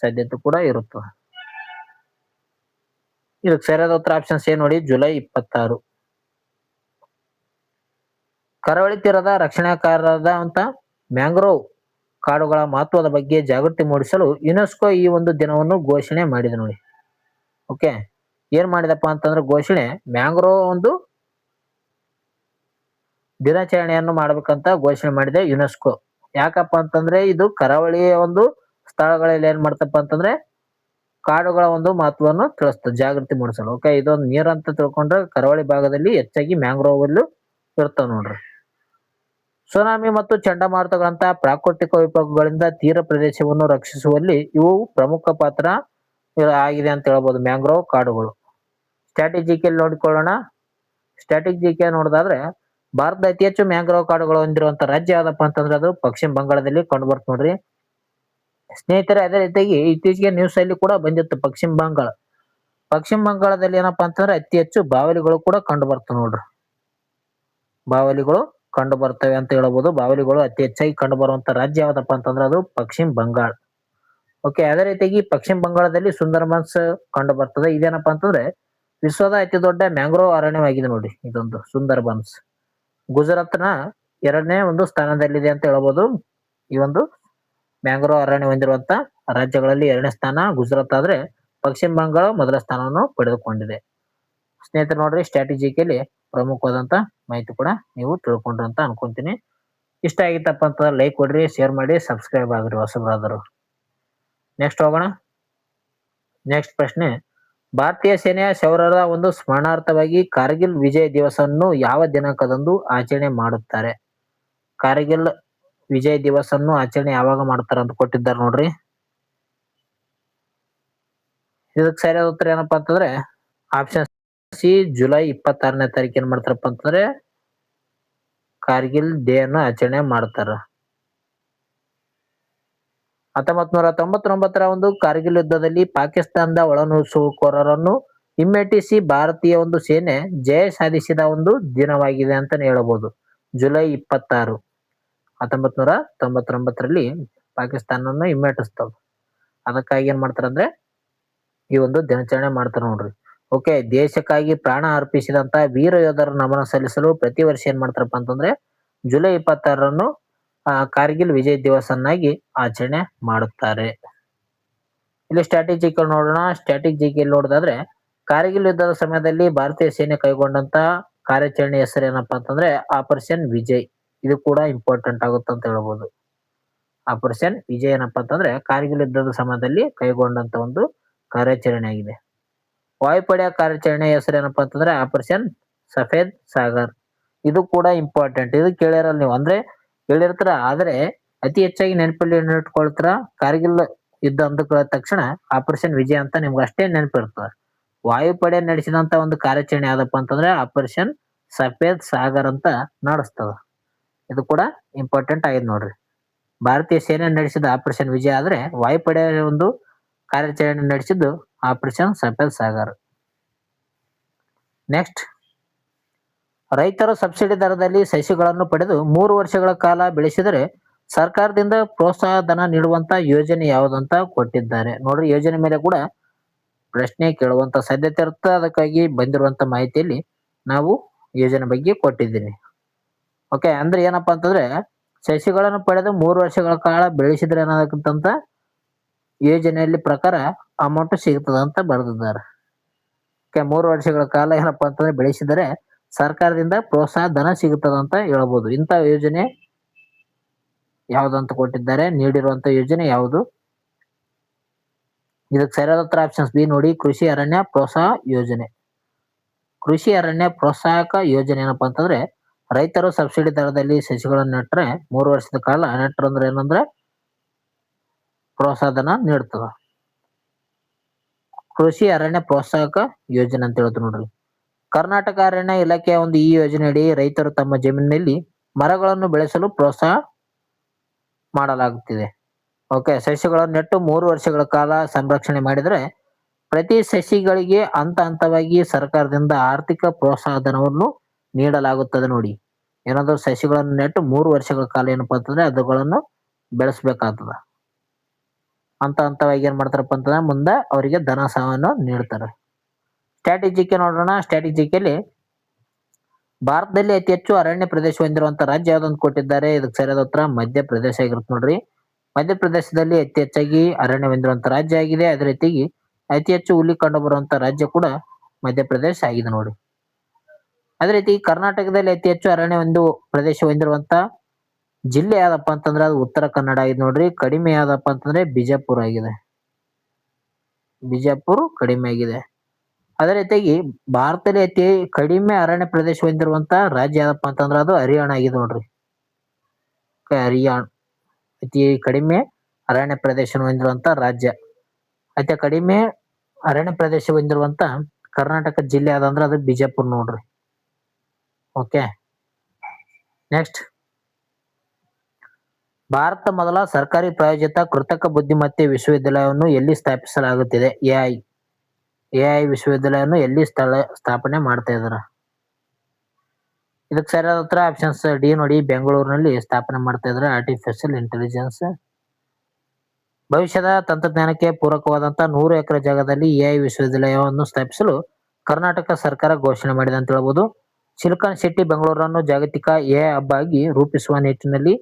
S1: ಸಾಧ್ಯತೆ ಕೂಡ ಇರುತ್ತೆ. ಇದಕ್ಕೆ ಸರಿಯಾದ ಉತ್ತರ ಆಪ್ಷನ್ಸ್ ಏನ್ ನೋಡಿ, ಜುಲೈ 26. ಕರಾವಳಿ ತೀರದ ರಕ್ಷಣಾಕಾರದ ಅಂತ ಮ್ಯಾಂಗ್ರೋವ್ ಕಾಡುಗಳ ಮಹತ್ವದ ಬಗ್ಗೆ ಜಾಗೃತಿ ಮೂಡಿಸಲು ಯುನೆಸ್ಕೋ ಈ ಒಂದು ದಿನವನ್ನು ಘೋಷಣೆ ಮಾಡಿದೆ ನೋಡಿ. ಓಕೆ, ಏನ್ ಮಾಡಿದಪ್ಪ ಅಂತಂದ್ರೆ ಘೋಷಣೆ ಮ್ಯಾಂಗ್ರೋವ್ ಒಂದು ದಿನಾಚರಣೆಯನ್ನು ಮಾಡ್ಬೇಕಂತ ಘೋಷಣೆ ಮಾಡಿದೆ ಯುನೆಸ್ಕೋ. ಯಾಕಪ್ಪ ಅಂತಂದ್ರೆ ಇದು ಕರಾವಳಿಯ ಒಂದು ಸ್ಥಳಗಳಲ್ಲಿ ಏನ್ ಮಾಡ್ತಪ್ಪ ಅಂತಂದ್ರೆ ಕಾಡುಗಳ ಒಂದು ಮಹತ್ವವನ್ನು ತಿಳಿಸ್ತದೆ, ಜಾಗೃತಿ ಮೂಡಿಸಲು. ಓಕೆ, ಇದೊಂದು ನೀರಂತ ತಿಳ್ಕೊಂಡ್ರೆ ಕರಾವಳಿ ಭಾಗದಲ್ಲಿ ಹೆಚ್ಚಾಗಿ ಮ್ಯಾಂಗ್ರೋವ್ ಇರ್ತಾವ ನೋಡ್ರಿ. ಸುನಾಮಿ ಮತ್ತು ಚಂಡಮಾರುತಗಳಂತಹ ಪ್ರಾಕೃತಿಕ ವಿಪತ್ತುಗಳಿಂದ ತೀರ ಪ್ರದೇಶವನ್ನು ರಕ್ಷಿಸುವಲ್ಲಿ ಇವು ಪ್ರಮುಖ ಪಾತ್ರ ಆಗಿದೆ ಅಂತ ಹೇಳ್ಬೋದು ಮ್ಯಾಂಗ್ರೋವ್ ಕಾಡುಗಳು. ಸ್ಟ್ರಾಟಜಿಕಲ್ಲಿ ನೋಡಿಕೊಳ್ಳೋಣ. ಸ್ಟ್ರಾಟಜಿಕ ನೋಡೋದಾದ್ರೆ ಭಾರತದ ಅತಿ ಹೆಚ್ಚು ಮ್ಯಾಂಗ್ರೋವ್ ಕಾಡುಗಳು ಹೊಂದಿರುವಂತ ರಾಜ್ಯ ಯಾವ್ದಪ್ಪ ಅಂತಂದ್ರೆ ಅದು ಪಶ್ಚಿಮ ಬಂಗಾಳದಲ್ಲಿ ಕಂಡು ಬರ್ತ ನೋಡ್ರಿ ಸ್ನೇಹಿತರೆ. ಅದೇ ರೀತಿಯಾಗಿ ಇತ್ತೀಚೆಗೆ ನ್ಯೂಸ್ ಅಲ್ಲಿ ಕೂಡ ಬಂದಿತ್ತು ಪಶ್ಚಿಮ ಬಂಗಾಳದಲ್ಲಿ ಏನಪ್ಪಾ ಅಂತಂದ್ರೆ ಅತಿ ಹೆಚ್ಚು ಬಾವಲಿಗಳು ಕೂಡ ಕಂಡು ಬರ್ತವೆ ನೋಡ್ರಿ. ಬಾವಲಿಗಳು ಕಂಡು ಬರ್ತವೆ ಅಂತ ಹೇಳ್ಬೋದು. ಬಾವಲಿಗಳು ಅತಿ ಹೆಚ್ಚಾಗಿ ಕಂಡು ಬರುವಂತ ರಾಜ್ಯ ಯಾವ್ದಪ್ಪ ಅಂತಂದ್ರೆ ಅದು ಪಶ್ಚಿಮ ಬಂಗಾಳ. ಓಕೆ, ಅದೇ ರೀತಿಯಾಗಿ ಪಶ್ಚಿಮ ಬಂಗಾಳದಲ್ಲಿ ಸುಂದರ್ಬನ್ಸ್ ಕಂಡು ಬರ್ತದೆ. ಇದೇನಪ್ಪಾ ಅಂತಂದ್ರೆ ವಿಶ್ವದ ಅತಿ ದೊಡ್ಡ ಮ್ಯಾಂಗ್ರೋವ್ ಅರಣ್ಯವಾಗಿದೆ ನೋಡಿ ಇದೊಂದು ಸುಂದರ್ಬನ್ಸ್. ಗುಜರಾತ್ನ ಎರಡನೇ ಒಂದು ಸ್ಥಾನದಲ್ಲಿದೆ ಅಂತ ಹೇಳ್ಬೋದು. ಈ ಒಂದು ಮ್ಯಾಂಗ್ರೋವ್ ಅರಣ್ಯ ಹೊಂದಿರುವಂತ ರಾಜ್ಯಗಳಲ್ಲಿ ಎರಡನೇ ಸ್ಥಾನ ಗುಜರಾತ್ ಆದ್ರೆ ಪಶ್ಚಿಮ ಬಂಗಾಳ ಮೊದಲ ಸ್ಥಾನವನ್ನು ಪಡೆದುಕೊಂಡಿದೆ. ಸ್ನೇಹಿತರೆ ನೋಡ್ರಿ, ಸ್ಟ್ರಾಟಜಿಕಲಿ ಪ್ರಮುಖವಾದಂತ ಮಾಹಿತಿ ಕೂಡ ನೀವು ತಿಳ್ಕೊಂಡ್ರಿ ಅಂತ ಅನ್ಕೊಂತೀನಿ. ಇಷ್ಟ ಆಗಿತ್ತಪ್ಪ ಅಂತಂದ್ರೆ ಲೈಕ್ ಕೊಡ್ರಿ, ಶೇರ್ ಮಾಡಿ, ಸಬ್ಸ್ಕ್ರೈಬ್ ಆಗ್ರಿ ಹೊಸಬರಾದರು. ನೆಕ್ಸ್ಟ್ ಹೋಗೋಣ. ನೆಕ್ಸ್ಟ್ ಪ್ರಶ್ನೆ, ಭಾರತೀಯ ಸೇನೆಯ ಶೌರ್ಯದ ಒಂದು ಸ್ಮರಣಾರ್ಥವಾಗಿ ಕಾರ್ಗಿಲ್ ವಿಜಯ್ ದಿವಸವನ್ನು ಯಾವ ದಿನಾಂಕದಂದು ಆಚರಣೆ ಮಾಡುತ್ತಾರೆ? ಕಾರ್ಗಿಲ್ ವಿಜಯ್ ದಿವಸ್ ಅನ್ನು ಆಚರಣೆ ಯಾವಾಗ ಮಾಡ್ತಾರ ಅಂತ ಕೊಟ್ಟಿದ್ದಾರೆ ನೋಡ್ರಿ. ಇದಕ್ಕೆ ಸರಿಯಾದ ಉತ್ತರ ಏನಪ್ಪಾ ಅಂತಂದ್ರೆ ಆಪ್ಷನ್ ಸಿ, ಜುಲೈ 26ನೇ ತಾರೀಕು ಏನ್ ಮಾಡ್ತಾರಪ್ಪ ಅಂತಂದ್ರೆ ಕಾರ್ಗಿಲ್ ಡೇ ಅನ್ನು ಆಚರಣೆ ಮಾಡ್ತಾರ. 1999ರ ಒಂದು ಕಾರ್ಗಿಲ್ ಯುದ್ಧದಲ್ಲಿ ಪಾಕಿಸ್ತಾನದ ಒಳನುಸುಳುಕೋರರನ್ನು ಹಿಮ್ಮೆಟ್ಟಿಸಿ ಭಾರತೀಯ ಒಂದು ಸೇನೆ ಜಯ ಸಾಧಿಸಿದ ಒಂದು ದಿನವಾಗಿದೆ ಅಂತಾನೆ ಹೇಳಬಹುದು. ಜುಲೈ 26, 1999ರಲ್ಲಿ ಪಾಕಿಸ್ತಾನವನ್ನು ಹಿಮ್ಮೆಟ್ಟಿಸ್ತಾವ. ಅದಕ್ಕಾಗಿ ಏನ್ ಮಾಡ್ತಾರಂದ್ರೆ ಈ ಒಂದು ದಿನಾಚರಣೆ ಮಾಡ್ತಾರ ನೋಡ್ರಿ. ಓಕೆ, ದೇಶಕ್ಕಾಗಿ ಪ್ರಾಣ ಅರ್ಪಿಸಿದಂತ ವೀರ ಯೋಧರ ನಮನ ಸಲ್ಲಿಸಲು ಪ್ರತಿ ವರ್ಷ ಏನ್ ಮಾಡ್ತಾರಪ್ಪ ಅಂತಂದ್ರೆ ಜುಲೈ 26ರನ್ನು ಕಾರ್ಗಿಲ್ ವಿಜಯ್ ದಿವಸ್ ಅನ್ನಾಗಿ ಆಚರಣೆ ಮಾಡುತ್ತಾರೆ. ಇಲ್ಲಿ ಸ್ಟ್ರಾಟಜಿಕಲ್ ನೋಡೋಣ. ಸ್ಟ್ರಾಟಜಿಕಲ್ ನೋಡೋದಾದ್ರೆ ಕಾರ್ಗಿಲ್ ಯುದ್ಧದ ಸಮಯದಲ್ಲಿ ಭಾರತೀಯ ಸೇನೆ ಕೈಗೊಂಡಂತ ಕಾರ್ಯಾಚರಣೆ ಹೆಸರು ಏನಪ್ಪಾ ಅಂತಂದ್ರೆ ಆಪರೇಷನ್ ವಿಜಯ್. ಇದು ಕೂಡ ಇಂಪಾರ್ಟೆಂಟ್ ಆಗುತ್ತೆ ಅಂತ ಹೇಳ್ಬೋದು. ಆಪರೇಷನ್ ವಿಜಯ್ ಏನಪ್ಪಾ ಅಂತಂದ್ರೆ ಕಾರ್ಗಿಲ್ ಯುದ್ಧದ ಸಮಯದಲ್ಲಿ ಕೈಗೊಂಡಂತ ಒಂದು ಕಾರ್ಯಾಚರಣೆ ಆಗಿದೆ. ವಾಯುಪಡೆಯ ಕಾರ್ಯಾಚರಣೆ ಹೆಸರು ಏನಪ್ಪಾ ಅಂತಂದ್ರೆ ಆಪರೇಷನ್ ಸಫೇದ್ ಸಾಗರ್. ಇದು ಕೂಡ ಇಂಪಾರ್ಟೆಂಟ್. ಇದು ಕೇಳಿರಲ್ಲ ನೀವು, ಅಂದ್ರೆ ಕೇಳಿರ್ತಾರ, ಆದ್ರೆ ಅತಿ ಹೆಚ್ಚಾಗಿ ನೆನಪಲ್ಲಿ ಇಟ್ಕೊಳ್ತಾರ ಕಾರ್ಗಿಲ್ ಯುದ್ಧ ಅಂದ ತಕ್ಷಣ ಆಪರೇಷನ್ ವಿಜಯ್ ಅಂತ ನಿಮ್ಗೆ ಅಷ್ಟೇ ನೆನಪಿರ್ತದೆ. ವಾಯುಪಡೆ ನಡೆಸಿದಂತ ಒಂದು ಕಾರ್ಯಾಚರಣೆ ಯಾವ್ದಪ್ಪ ಅಂತಂದ್ರೆ ಆಪರೇಷನ್ ಸಫೇದ್ ಸಾಗರ್ ಅಂತ ನಡೆಸ್ತದ. ಇದು ಕೂಡ ಇಂಪಾರ್ಟೆಂಟ್ ಆಗಿದೆ ನೋಡ್ರಿ. ಭಾರತೀಯ ಸೇನೆ ನಡೆಸಿದ ಆಪರೇಷನ್ ವಿಜಯ್ ಆದ್ರೆ ವಾಯುಪಡೆ ಒಂದು ಕಾರ್ಯಾಚರಣೆ ನಡೆಸಿದ್ದು ಆಪರೇಷನ್ ಸಫೇದ್ ಸಾಗರ್. ನೆಕ್ಸ್ಟ್, ರೈತರು ಸಬ್ಸಿಡಿ ದರದಲ್ಲಿ ಸಸಿಗಳನ್ನು ಪಡೆದು 3 ವರ್ಷಗಳ ಕಾಲ ಬೆಳೆಸಿದರೆ ಸರ್ಕಾರದಿಂದ ಪ್ರೋತ್ಸಾಹ ಧನ ನೀಡುವಂತ ಯೋಜನೆ ಯಾವುದಂತ ಕೊಟ್ಟಿದ್ದಾರೆ ನೋಡ್ರಿ. ಯೋಜನೆ ಮೇಲೆ ಕೂಡ ಪ್ರಶ್ನೆ ಕೇಳುವಂತ ಸಾಧ್ಯತೆ ಇರುತ್ತೆ. ಅದಕ್ಕಾಗಿ ಬಂದಿರುವಂತ ಮಾಹಿತಿಯಲ್ಲಿ ನಾವು ಯೋಜನೆ ಬಗ್ಗೆ ಕೊಟ್ಟಿದ್ದೀನಿ. ಓಕೆ, ಅಂದ್ರೆ ಏನಪ್ಪಾ ಅಂತಂದ್ರೆ ಸಸಿಗಳನ್ನು ಪಡೆದು 3 ವರ್ಷಗಳ ಕಾಲ ಬೆಳೆಸಿದ್ರೆ ಏನಾಗತ್ತಂತ ಯೋಜನೆಯಲ್ಲಿ ಪ್ರಕಾರ ಅಮೌಂಟ್ ಸಿಗ್ತದ ಅಂತ ಬರೆದಿದ್ದಾರೆ. 3 ವರ್ಷಗಳ ಕಾಲ ಏನಪ್ಪಾ ಅಂತಂದ್ರೆ ಬೆಳೆಸಿದರೆ ಸರ್ಕಾರದಿಂದ ಪ್ರೋತ್ಸಾಹ ಧನ ಸಿಗುತ್ತದ ಅಂತ ಹೇಳ್ಬೋದು. ಇಂಥ ಯೋಜನೆ ಯಾವ್ದಂತ ಕೊಟ್ಟಿದ್ದಾರೆ, ನೀಡಿರುವಂತ ಯೋಜನೆ ಯಾವುದು? ಇದಕ್ಕೆ ಸರಿಯಾದ ಉತ್ತರ ಆಪ್ಷನ್ಸ್ ಬಿ ನೋಡಿ, ಕೃಷಿ ಅರಣ್ಯ ಪ್ರೋತ್ಸಾಹ ಯೋಜನೆ. ಕೃಷಿ ಅರಣ್ಯ ಪ್ರೋತ್ಸಾಹಕ ಯೋಜನೆ ಏನಪ್ಪಾ ಅಂತಂದ್ರೆ ರೈತರು ಸಬ್ಸಿಡಿ ದರದಲ್ಲಿ ಸಸಿಗಳನ್ನು ನೆಟ್ರೆ 3 ವರ್ಷದ ಕಾಲ ನೆಟ್ರ ಅಂದ್ರೆ ಏನಂದ್ರೆ ಪ್ರೋತ್ಸಾಹ ಧನ ನೀಡ್ತದ. ಕೃಷಿ ಅರಣ್ಯ ಪ್ರೋತ್ಸಾಹಕ ಯೋಜನೆ ಅಂತ ಹೇಳ್ತು ನೋಡ್ರಿ. ಕರ್ನಾಟಕ ಅರಣ್ಯ ಇಲಾಖೆಯ ಒಂದು ಈ ಯೋಜನೆಯಡಿ ರೈತರು ತಮ್ಮ ಜಮೀನಿನಲ್ಲಿ ಮರಗಳನ್ನು ಬೆಳೆಸಲು ಪ್ರೋತ್ಸಾಹ ಮಾಡಲಾಗುತ್ತಿದೆ. ಓಕೆ, ಸಸ್ಯಗಳನ್ನು ನೆಟ್ಟು 3 ವರ್ಷಗಳ ಕಾಲ ಸಂರಕ್ಷಣೆ ಮಾಡಿದರೆ ಪ್ರತಿ ಸಸಿಗಳಿಗೆ ಹಂತ ಹಂತವಾಗಿ ಸರ್ಕಾರದಿಂದ ಆರ್ಥಿಕ ಪ್ರೋತ್ಸಾಹ ಧನವನ್ನು ನೀಡಲಾಗುತ್ತದೆ ನೋಡಿ. ಏನಾದ್ರು ಸಸಿಗಳನ್ನು ನೆಟ್ಟು 3 ವರ್ಷಗಳ ಕಾಲ ಏನಪ್ಪಾ ಅಂತಂದ್ರೆ ಅದುಗಳನ್ನು ಬೆಳೆಸ್ಬೇಕಾಗ್ತದ. ಹಂತ ಹಂತವಾಗಿ ಏನ್ ಮಾಡ್ತಾರಪ್ಪ ಅಂತಂದ್ರೆ ಮುಂದೆ ಅವರಿಗೆ ಧನ ಸಹಾಯವನ್ನು ನೀಡ್ತಾರೆ. ಸ್ಟ್ರಾಟಜಿಕ್ಕೆ ನೋಡೋಣ. ಸ್ಟ್ರಾಟಜಿಕಲ್ಲಿ ಭಾರತದಲ್ಲಿ ಅತಿ ಹೆಚ್ಚು ಅರಣ್ಯ ಪ್ರದೇಶ ಹೊಂದಿರುವಂತ ರಾಜ್ಯ ಯಾವ್ದಂತ ಕೊಟ್ಟಿದ್ದಾರೆ. ಇದಕ್ಕೆ ಸರಿಯಾದ ಉತ್ತರ ಮಧ್ಯಪ್ರದೇಶ ಆಗಿರುತ್ತೆ ನೋಡ್ರಿ. ಮಧ್ಯಪ್ರದೇಶದಲ್ಲಿ ಅತಿ ಹೆಚ್ಚಾಗಿ ಅರಣ್ಯ ಹೊಂದಿರುವಂತ ರಾಜ್ಯ ಆಗಿದೆ. ಅದೇ ರೀತಿಯಾಗಿ ಅತಿ ಹೆಚ್ಚು ಹುಲಿ ಕಂಡು ಬರುವಂತ ರಾಜ್ಯ ಕೂಡ ಮಧ್ಯಪ್ರದೇಶ ಆಗಿದೆ ನೋಡಿ. ಅದೇ ರೀತಿ ಕರ್ನಾಟಕದಲ್ಲಿ ಅತಿ ಹೆಚ್ಚು ಅರಣ್ಯ ಒಂದು ಪ್ರದೇಶ ಹೊಂದಿರುವಂತ ಜಿಲ್ಲೆ ಯಾವ್ದಪ್ಪ ಅಂತಂದ್ರೆ ಅದು ಉತ್ತರ ಕನ್ನಡ ಆಗಿದೆ ನೋಡ್ರಿ. ಕಡಿಮೆ ಯಾವ್ದಪ್ಪ ಅಂತಂದ್ರೆ ಬಿಜಾಪುರ ಆಗಿದೆ. ಬಿಜಾಪುರ್ ಕಡಿಮೆ ಆಗಿದೆ. ಅದೇ ರೀತಿಯಾಗಿ ಭಾರತದಲ್ಲಿ ಅತಿ ಕಡಿಮೆ ಅರಣ್ಯ ಪ್ರದೇಶ ಹೊಂದಿರುವಂತ ರಾಜ್ಯ ಯಾವ್ದಪ್ಪ ಅಂತಂದ್ರೆ ಅದು ಹರಿಯಾಣ ಆಗಿದೆ ನೋಡ್ರಿ. ಹರಿಯಾಣ ಅತಿ ಕಡಿಮೆ ಅರಣ್ಯ ಪ್ರದೇಶ ಹೊಂದಿರುವಂತ ರಾಜ್ಯ. ಅತಿ ಕಡಿಮೆ ಅರಣ್ಯ ಪ್ರದೇಶ ಹೊಂದಿರುವಂತ ಕರ್ನಾಟಕ ಜಿಲ್ಲೆ ಯಾವ್ದಂದ್ರೆ ಅದು ಬಿಜಾಪುರ್ ನೋಡ್ರಿ. ಓಕೆ, ನೆಕ್ಸ್ಟ್, ಭಾರತ ಮೊದಲ ಸರ್ಕಾರಿ ಪ್ರಾಯೋಜಿತ ಕೃತಕ ಬುದ್ಧಿಮತ್ತೆ ವಿಶ್ವವಿದ್ಯಾಲಯವನ್ನು ಎಲ್ಲಿ ಸ್ಥಾಪಿಸಲಾಗುತ್ತಿದೆ? ಎಐ ವಿಶ್ವವಿದ್ಯಾಲಯವನ್ನು ಎಲ್ಲಿ ಸ್ಥಾಪನೆ ಮಾಡ್ತಾ ಇದಾರೆ? ಇದಕ್ಕೆ ಸರಿಯಾದ ಉತ್ತರ ಆಪ್ಷನ್ಸ್ ಡಿ ನೋಡಿ, ಬೆಂಗಳೂರಿನಲ್ಲಿ ಸ್ಥಾಪನೆ ಮಾಡ್ತಾ ಇದ್ದಾರೆ. Artificial intelligence. ಭವಿಷ್ಯದ ತಂತ್ರಜ್ಞಾನಕ್ಕೆ ಪೂರಕವಾದಂತ 100 ಎಕರೆ ಜಾಗದಲ್ಲಿ ಎಐ ವಿಶ್ವವಿದ್ಯಾಲಯವನ್ನು ಸ್ಥಾಪಿಸಲು ಕರ್ನಾಟಕ ಸರ್ಕಾರ ಘೋಷಣೆ ಮಾಡಿದೆ ಅಂತ ಹೇಳ್ಬೋದು. ಸಿಲಿಕಾನ್ ಸಿಟಿ ಬೆಂಗಳೂರನ್ನು ಜಾಗತಿಕ ಎಐ ಹಬ್ ಆಗಿ ರೂಪಿಸುವ ನಿಟ್ಟಿನಲ್ಲಿ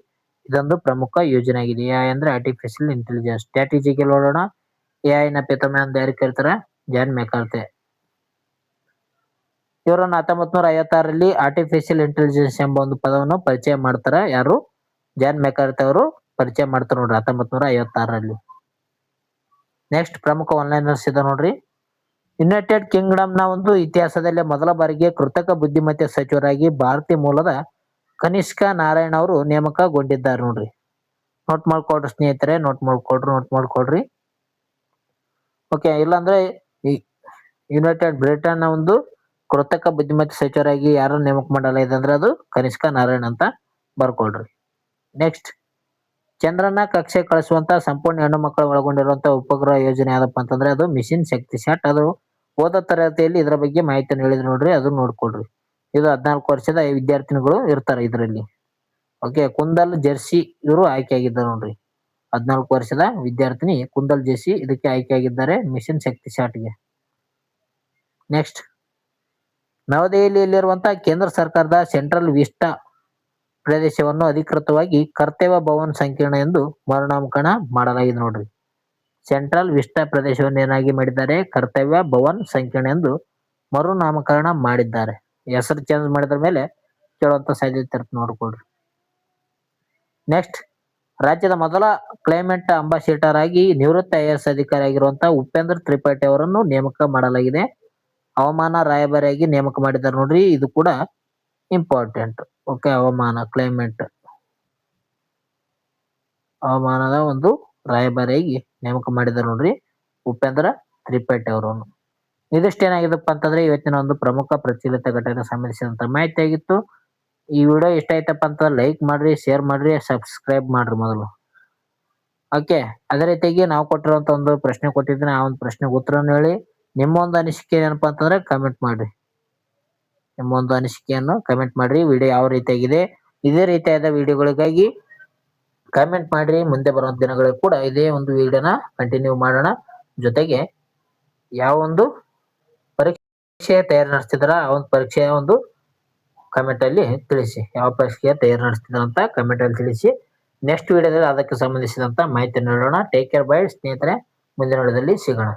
S1: ಇದೊಂದು ಪ್ರಮುಖ ಯೋಜನೆ ಆಗಿದೆ. ಎಐ ಅಂದ್ರೆ ಆರ್ಟಿಫಿಷಿಯಲ್ ಇಂಟೆಲಿಜೆನ್ಸ್. ಸ್ಟ್ರಾಟಜಿಗೆ ನೋಡೋಣ. ಎಐ ನ ಪಿತಾಮಹ ಅಂತ ಯಾರು ಕರೀತಾರೆ? ಜಾನ್ ಮೆಕಾರ್ತೆ. ಇವರನ್ನು 1956ರಲ್ಲಿ ಆರ್ಟಿಫಿಷಿಯಲ್ ಇಂಟೆಲಿಜೆನ್ಸ್ ಎಂಬ ಒಂದು ಪದವನ್ನು ಪರಿಚಯ ಮಾಡ್ತಾರೆ. ಯಾರು? ಜಾನ್ ಮೆಕಾರ್ತೆ ಅವರು ಪರಿಚಯ ಮಾಡ್ತಾರೆ ನೋಡ್ರಿ 1956ರಲ್ಲಿ. ನೆಕ್ಸ್ಟ್ ಪ್ರಮುಖ ಆನ್ಲೈನರ್ಸ್ ಇದೆ ನೋಡ್ರಿ. ಯುನೈಟೆಡ್ ಕಿಂಗ್ಡಮ್ ನ ಒಂದು ಇತಿಹಾಸದಲ್ಲೇ ಮೊದಲ ಬಾರಿಗೆ ಕೃತಕ ಬುದ್ಧಿಮತ್ತೆ ಸಚಿವರಾಗಿ ಭಾರತೀಯ ಮೂಲದ ಕನಿಷ್ಕ ನಾರಾಯಣ್ ಅವರು ನೇಮಕಗೊಂಡಿದ್ದಾರೆ ನೋಡ್ರಿ. ನೋಟ್ ಮಾಡ್ಕೊಳ್ರಿ ಸ್ನೇಹಿತರೆ, ನೋಟ್ ಮಾಡ್ಕೊಳ್ರಿ. ಓಕೆ, ಇಲ್ಲಾಂದ್ರೆ ಈ ಯುನೈಟೆಡ್ ಬ್ರಿಟನ್ ನ ಒಂದು ಕೃತಕ ಬುದ್ಧಿಮತ್ತೆ ಸಚಿವರಾಗಿ ಯಾರನ್ನು ನೇಮಕ ಮಾಡಲಾಗಿದೆ ಅಂದ್ರೆ ಅದು ಕನಿಷ್ಕ ನಾರಾಯಣ್ ಅಂತ ಬರ್ಕೊಳ್ರಿ. ನೆಕ್ಸ್ಟ್, ಚಂದ್ರನ ಕಕ್ಷೆ ಕಳಿಸುವಂತ ಸಂಪೂರ್ಣ ಹೆಣ್ಣು ಮಕ್ಕಳು ಒಳಗೊಂಡಿರುವಂತಹ ಉಪಗ್ರಹ ಯೋಜನೆ ಯಾವ್ದಪ್ಪ ಅಂತಂದ್ರೆ ಅದು ಮಿಷನ್ ಶಕ್ತಿಶಾಟ್. ಅದು ಹೋದ ತರಗತಿಯಲ್ಲಿ ಇದರ ಬಗ್ಗೆ ಮಾಹಿತಿಯನ್ನು ಹೇಳಿದ್ರು ನೋಡ್ರಿ, ಅದನ್ನ ನೋಡ್ಕೊಳ್ರಿ. ಇದು 14 ವರ್ಷದ ವಿದ್ಯಾರ್ಥಿನಿಗಳು ಇರ್ತಾರೆ ಇದರಲ್ಲಿ. ಓಕೆ, ಕುಂದಲ್ ಜೆರ್ಸಿ ಇವರು ಆಯ್ಕೆಯಾಗಿದ್ದಾರೆ ನೋಡ್ರಿ. 14 ವರ್ಷದ ವಿದ್ಯಾರ್ಥಿನಿ ಕುಂದಲ್ ಜೆರ್ಸಿ ಇದಕ್ಕೆ ಆಯ್ಕೆಯಾಗಿದ್ದಾರೆ ಮಿಷನ್ ಶಕ್ತಿಶಾಟ್ಗೆ. ನೆಕ್ಸ್ಟ್, ನವದೆಹಲಿಯಲ್ಲಿರುವಂತಹ ಕೇಂದ್ರ ಸರ್ಕಾರದ ಸೆಂಟ್ರಲ್ ವಿಸ್ಟಾ ಪ್ರದೇಶವನ್ನು ಅಧಿಕೃತವಾಗಿ ಕರ್ತವ್ಯ ಭವನ್ ಸಂಕೀರ್ಣ ಎಂದು ಮರುನಾಮಕರಣ ಮಾಡಲಾಗಿದೆ ನೋಡ್ರಿ. ಸೆಂಟ್ರಲ್ ವಿಸ್ಟಾ ಪ್ರದೇಶವನ್ನು ಏನಾಗಿ ಮಾಡಿದ್ದಾರೆ? ಕರ್ತವ್ಯ ಭವನ್ ಸಂಕೀರ್ಣ ಎಂದು ಮರುನಾಮಕರಣ ಮಾಡಿದ್ದಾರೆ. ಹೆಸರು ಚೇಂಜ್ ಮಾಡಿದ್ರ ಮೇಲೆ ಕೇಳುವಂತ ಸಾಧ್ಯತೆ ಇರುತ್ತೆ, ನೋಡ್ಕೊಳ್ರಿ. ನೆಕ್ಸ್ಟ್, ರಾಜ್ಯದ ಮೊದಲ ಕ್ಲೈಮೇಟ್ ಅಂಬಾಸಿಡರ್ ಆಗಿ ನಿವೃತ್ತ IAS ಅಧಿಕಾರಿ ಆಗಿರುವಂತಹ ಉಪೇಂದ್ರ ತ್ರಿಪಾಠಿ ಅವರನ್ನು ನೇಮಕ ಮಾಡಲಾಗಿದೆ. ಹವಾಮಾನ ರಾಯಭಾರಿಯಾಗಿ ನೇಮಕ ಮಾಡಿದ್ದಾರೆ ನೋಡ್ರಿ. ಇದು ಕೂಡ ಇಂಪಾರ್ಟೆಂಟ್. ಓಕೆ, ಹವಾಮಾನದ ಒಂದು ರಾಯಭಾರಿಯಾಗಿ ನೇಮಕ ಮಾಡಿದ್ದಾರೆ ನೋಡ್ರಿ ಉಪೇಂದ್ರ ತ್ರಿಪಾಠಿ ಅವರನ್ನು. ಇದಿಷ್ಟೇನಾಗಿದಪ್ಪ ಅಂತಂದ್ರೆ ಇವತ್ತಿನ ಒಂದು ಪ್ರಮುಖ ಪ್ರಚಲಿತ ಘಟನೆ ಸಂಬಂಧಿಸಿದಂತ ಮಾಹಿತಿ ಆಗಿತ್ತು. ಈ ವಿಡಿಯೋ ಇಷ್ಟ ಆಯ್ತಪ್ಪ ಅಂತ ಲೈಕ್ ಮಾಡ್ರಿ, ಶೇರ್ ಮಾಡ್ರಿ, ಸಬ್ಸ್ಕ್ರೈಬ್ ಮಾಡ್ರಿ ಮೊದಲು. ಓಕೆ, ಅದೇ ರೀತಿಯಾಗಿ ನಾವು ಕೊಟ್ಟಿರುವಂತ ಒಂದು ಪ್ರಶ್ನೆ ಕೊಟ್ಟಿದ್ದೀನಿ, ಆ ಒಂದು ಪ್ರಶ್ನೆಗೆ ಉತ್ತರವನ್ನು ಹೇಳಿ. ನಿಮ್ಮ ಒಂದು ಅನಿಸಿಕೆ ಏನಪ್ಪಾ ಅಂತಂದ್ರೆ ಕಮೆಂಟ್ ಮಾಡ್ರಿ. ವಿಡಿಯೋ ಯಾವ ರೀತಿಯಾಗಿದೆ, ಇದೇ ರೀತಿಯಾದ ವಿಡಿಯೋಗಳಿಗಾಗಿ ಕಮೆಂಟ್ ಮಾಡ್ರಿ. ಮುಂದೆ ಬರುವಂತ ದಿನಗಳಲ್ಲಿ ಕೂಡ ಇದೇ ಒಂದು ವಿಡಿಯೋನ ಕಂಟಿನ್ಯೂ ಮಾಡೋಣ. ಜೊತೆಗೆ ಯಾವ ಒಂದು ಪರೀಕ್ಷೆ ತಯಾರಿ ನಡೆಸ್ತಿದಾರ ಆ ಒಂದು ಪರೀಕ್ಷೆಯ ಒಂದು ಕಮೆಂಟ್ ಅಲ್ಲಿ ತಿಳಿಸಿ. ಯಾವ ಪರೀಕ್ಷೆಯ ತಯಾರಿ ನಡೆಸ್ತಿದಾರ ಅಂತ ಕಮೆಂಟ್ ಅಲ್ಲಿ ತಿಳಿಸಿ. ನೆಕ್ಸ್ಟ್ ವಿಡಿಯೋದಲ್ಲಿ ಅದಕ್ಕೆ ಸಂಬಂಧಿಸಿದಂತ ಮಾಹಿತಿ ನೀಡೋಣ. ಟೇಕ್ ಕೇರ್, ಬೈ ಸ್ನೇಹಿತರೆ. ಮುಂದಿನ ವಿಡಿಯೋದಲ್ಲಿ ಸಿಗೋಣ.